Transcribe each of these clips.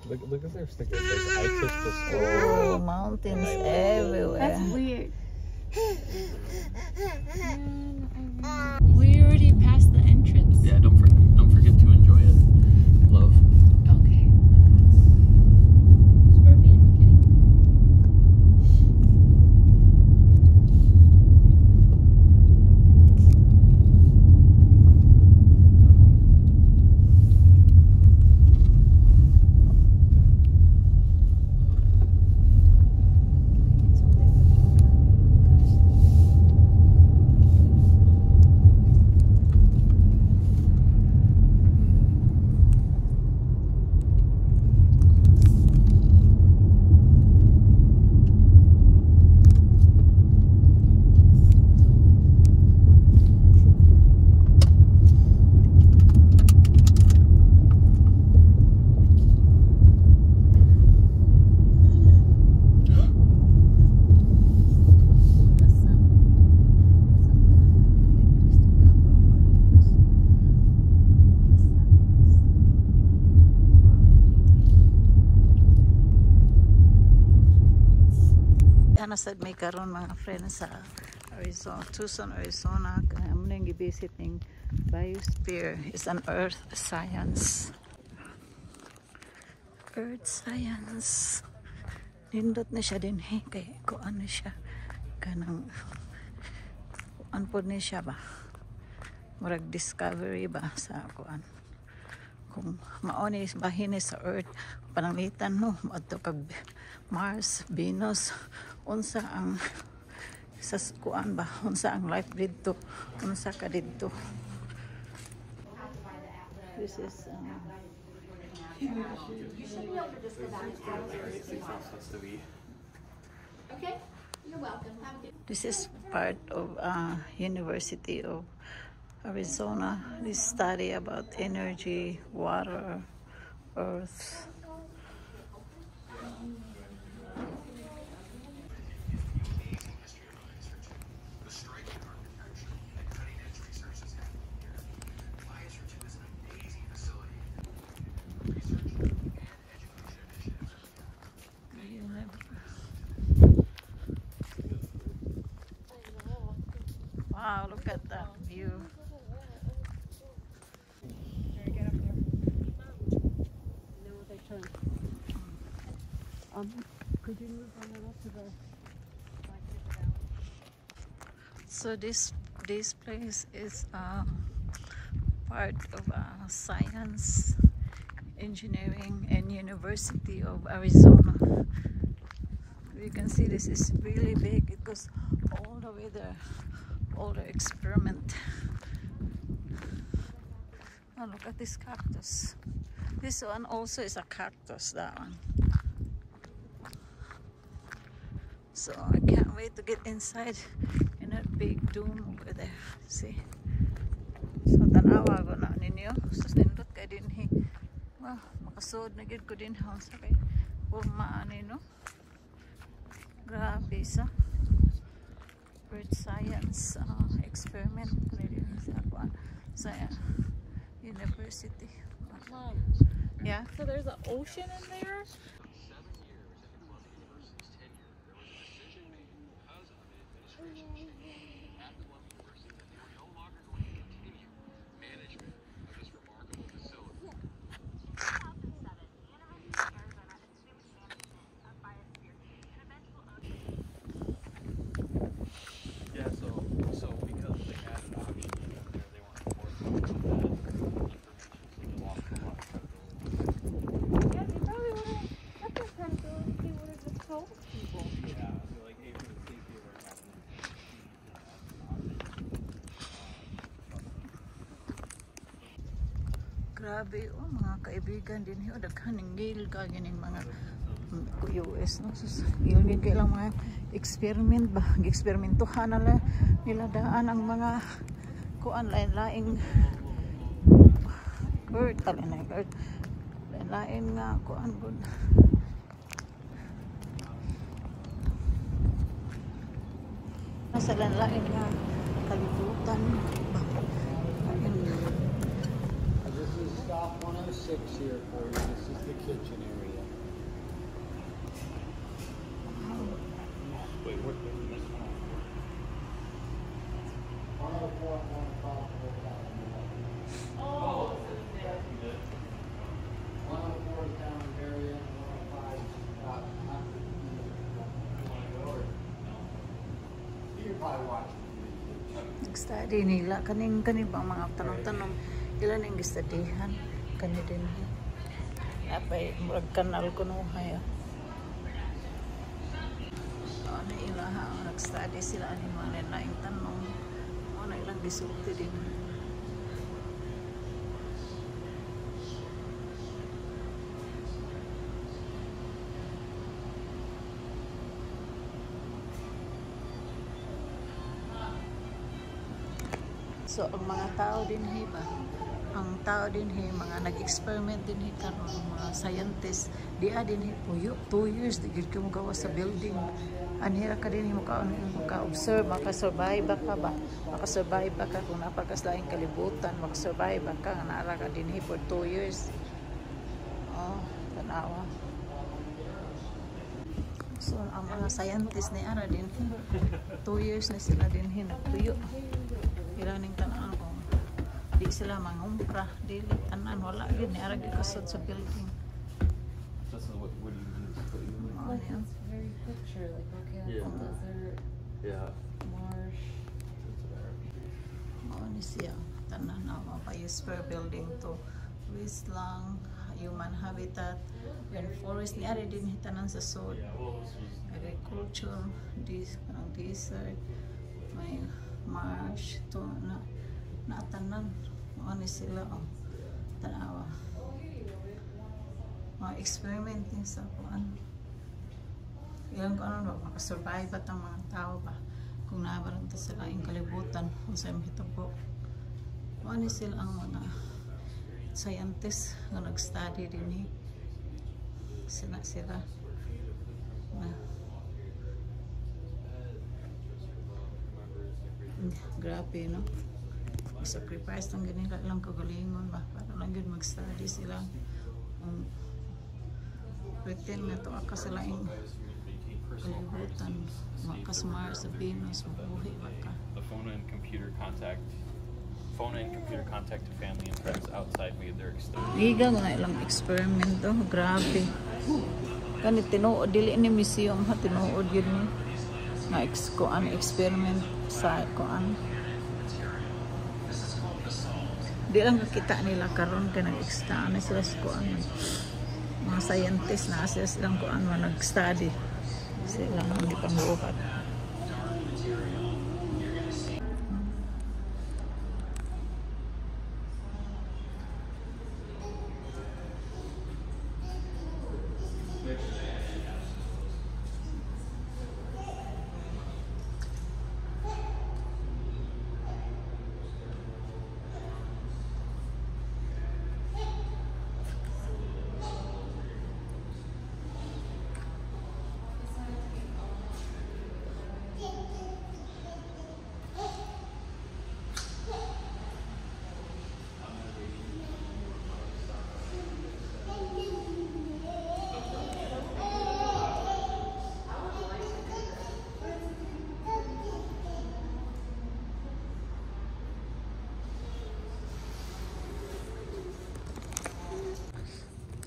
Look at their stickers. Like, I kissed the school. Oh, mountains everywhere. That's weird. We already passed the entrance. Yeah, don't forget to enjoy it. Love. Okay. Scorpion. Kidding. Sad may karon mga friends sa Arizona, Tucson, Arizona. Kaya mo nang i-visit ng Biosphere. Is an earth science. Earth science. Nindot na siya din. Hey, kaya kung ano siya. Kanang kuan po niya siya ba? Murag discovery ba sa kuan. Kung maoni bahin sa earth pananglitan no adto kag Mars, Venus, unsa ang sa kuan ba, unsa ang life didto, unsa ka didto. This is Okay. You're welcome. Have a good. this is part of University of Arizona. This study about energy, water, earth. Wow, look at that view. Could you move on a little to the So this place is part of science, engineering, and University of Arizona. You can see this is really big. It goes all the way there. All the experiment. Oh, look at this cactus. This one also is a cactus, that one. So I can't wait to get inside in that big dome over there. See? So tanawa ko na ninyo. Sus nindot kay din hi. Wow, makasud na gid ko din ha sa kay purmaan no. Grabe sa earth science experiment sa university. Mom, Yeah. so there's an ocean in there? Grabe, oh, mga kaibigan din yun. Daghan ng gilga, ganing mga US, no? So, ilgin kailang mga experiment ba? Eksperimentuhan na nila daan ang mga kuan lain-laing earth, lain-lain nga kuan po. Nasa lain-lain nga kalibutan ba? This is stop 106 here for you. This is the kitchen area. study nila kaning bang mga tanong-tanong ilan ning gistudihan kani din apay murag kanal kuno haya ano ilaha nag-study sila ani mga laing tanong ano ilang gisulti din. So, ang mga tao din ba? Ang tao din mga nag-experiment din karon mga scientists, di din puyo 2 years di gid mo gawa sa building. Anhira ka din mo ka-observe, maka-survive ka ba? Maka-survive ka kung napakaslaing kalibutan, maka-survive ka nga naara ka din for 2 years. Oh, tanawa. So, ang mga scientists ni ara din 2 years na sila din nagpuyo. Iraning tanan ko di sila mangumpra dili tanan wala gid ni arag kasod sa building. This is what do you mean? Like it's very picture, like okay, that's Yeah. desert, Yeah. marsh. Ni siya tanan na mapayos per building to wasteland human habitat and forest ni ari din tanan sa sod agriculture this kanang desert may marsh to na tanan ano sila tanawa mga experimenting sa kuan ilang ko ano makasurvive at ang mga tao ba kung nabarang to sila yung kalibutan kung saan hitabo ano sila ang mga scientists na nag-study din sila na grabe no sacrifice lang ganila lang kagalingon ba para lang yun mag-study sila pretend na to aka sila yung kalibutan makasmar sa Venus mabuhi ba ka The phone and computer contact to family and friends outside made their extended. higa nga ilang experiment to grabe kani tinuod dili ni museum ha tinuod yun ni na kuan experiment sa kuan di lang kita nila karon kay nag-extend na sila sa kuan mga scientists na sila silang kuan nag-study sila ang gipanguhat.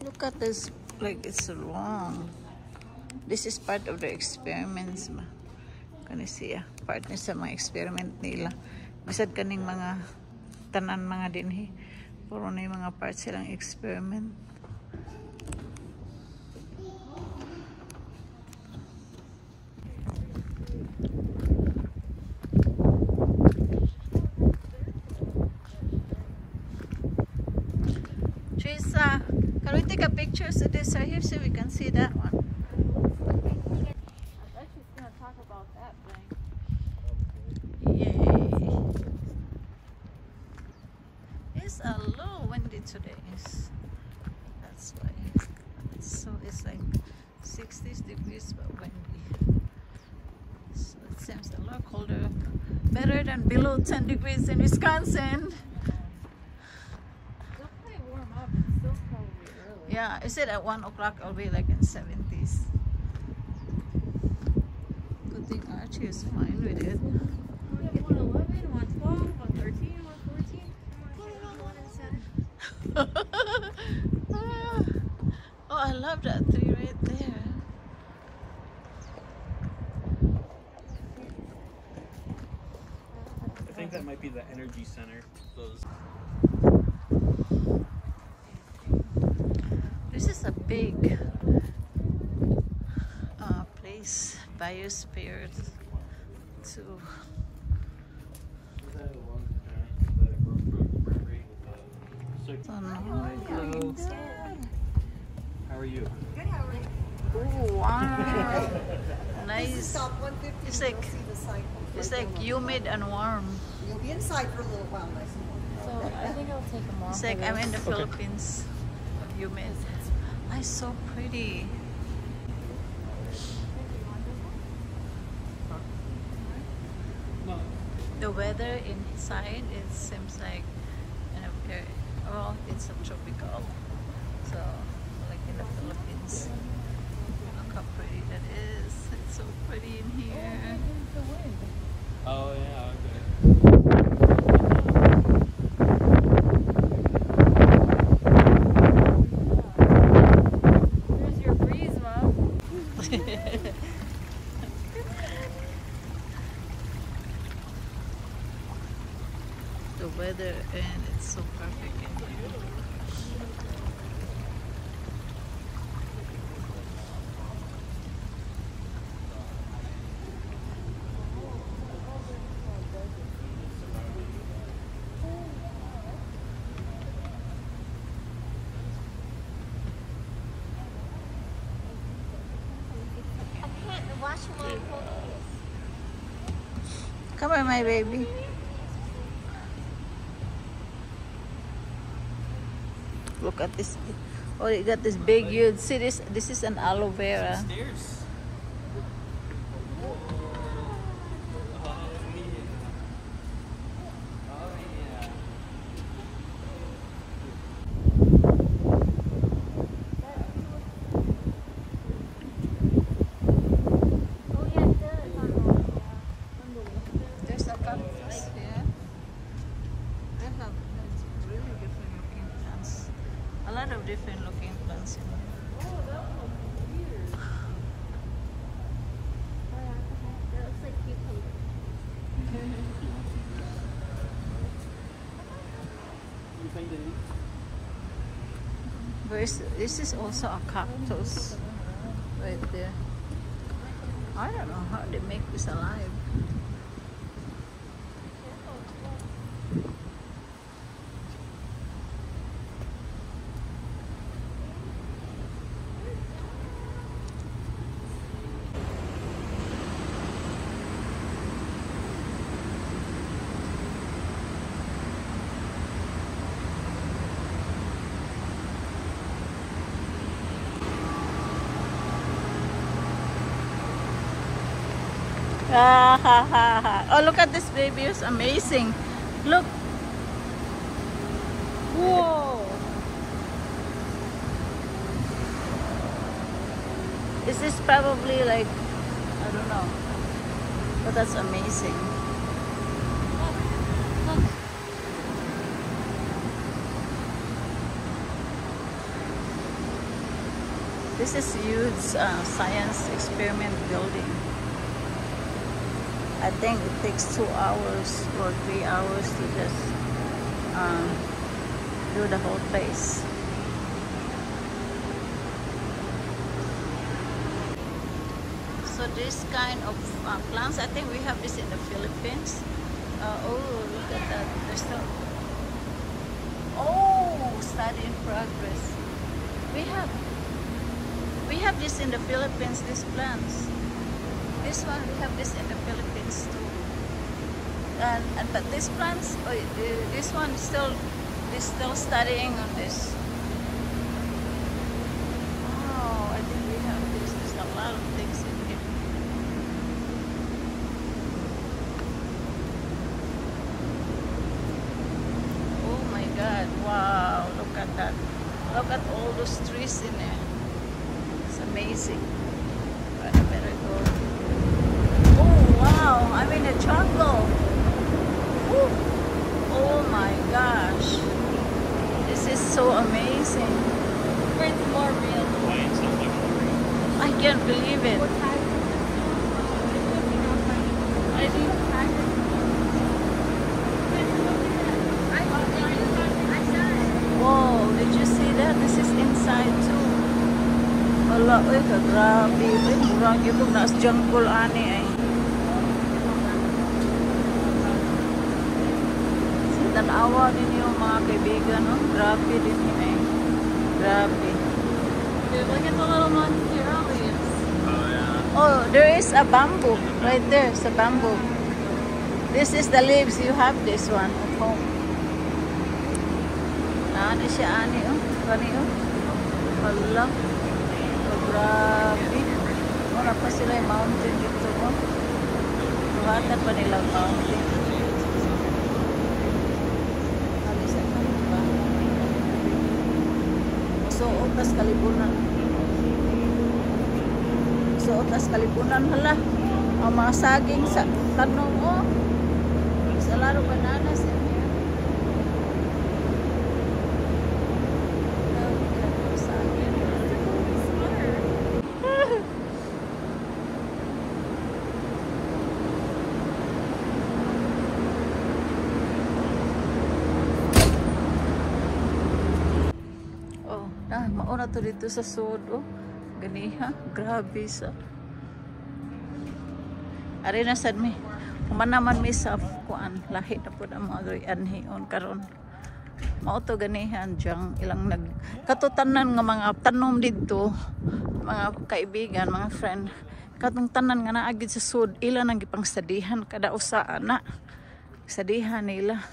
Look at this, like it's long. This is part of the experiments ba. Kani siya, part ni sa mga experiment nila. Bisad kaning mga tanan mga dinhi. Puro na yung mga parts silang experiment. Teresa, can we take a picture of this right here so we can see that one? I bet she's gonna talk about that thing. Yay! It's a little windy today. That's why. So it's like 60 degrees but windy. So it seems a lot colder. Better than below 10 degrees in Wisconsin. Still probably warm up. It's still probably early. Yeah, I said at 1 o'clock I'll be like in 70s. Good thing Archie is fine with it. 111, 112, 113, 114, 117. Oh, I love that tree right there. I think that might Fuji Center. Those. This is a big place, biosphere too. Hello. How are you? Good, how are you? Oh wow, nice. Stop 150. It's like- you'll see the sign. It's like humid and warm. You'll be inside for a little while, nice and warm. So I think I'll take them off. It's like I'm in the Philippines. Humid. Ah, it's so pretty. No. The weather inside, it seems like in a very, well, it's a tropical. So, like in the Philippines. Look how pretty that is. It's so pretty in here. Oh yeah. Okay. Here's your breeze, Mom. The weather, and it's so perfect in here. Come on, my baby. Look at this. Oh, you got this big huge. See this? This is an aloe vera. Stairs. There's a cactus here. They have really different looking plants. A lot of different looking plants in here. This is also a cactus right there. I don't know how they make this alive. Ah, ha, ha, ha. Oh, look at this baby. It's amazing. Look. Whoa. Is this probably like, I don't know. But that's amazing. This is huge science experiment building. I think it takes 2 hours or 3 hours to just do the whole place. So this kind of plants, I think we have this in the Philippines. Oh, look at that. There's still. Oh, study in progress. We have this in the Philippines. These plants. This one, we have this in the Philippines too. And but these plants, this one is still studying on this. Oh, I think we have this. There's a lot of things in here. Oh my God! Wow! Look at that! Look at all those trees in there. It's amazing. But I better go. Wow, I'm in a jungle. Woo. Oh my gosh. This is so amazing. It's more real. I can't believe it. I think side too. Wala, uy, kagrabe. Uy, murang yun kung naas jungle ani ay. Tanawa ninyo mga kaibigan, no? Grabe din yun eh. Grabe. Dude, look at the little monstera. Oh, there is a bamboo. Right there, it's a bamboo. This is the leaves. You have this one at home. Ano siya, ani, oh. Gani, oh. Hala. Oh, grabe. Wala pa sila yung mountain dito, oh. Buhatan pa nilang mountain. Suotas kalibunan. Suotas kalibunan, hala. Ang mga saging sa tanong, oh. There's a lot of bananas in here. Saging. Oh, mauna to dito sa sud, oh. Ganiha, grabe sa. Ari na sad mi. Humanaman mi sa kuan, lahi na pud ang mga anhion karon. Mao to ganihan diyang ilang katutanan nga mga tanom didto, mga kaibigan, mga friend. Katong tanan nga naagid sa sud, ila nang gipangsadihan kada usa ana. Sadihan nila.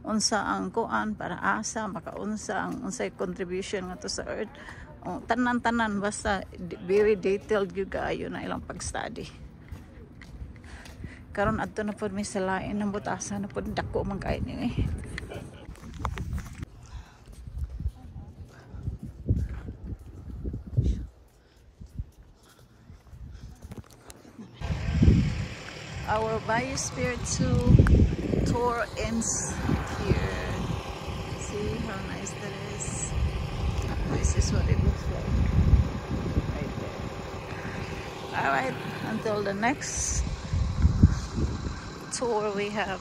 Unsa ang kuan para asa makaunsa ang unsay contribution nga to sa earth. Tanan-tanan basta very detailed gyud kaayo na ilang pag-study. Karon adto na pud mi sa lain ng butasa na pud dako man kay ni. Our Biosphere 2 tour ends here. See how nice that is. This is what it looks like right there. Alright, until the next tour we have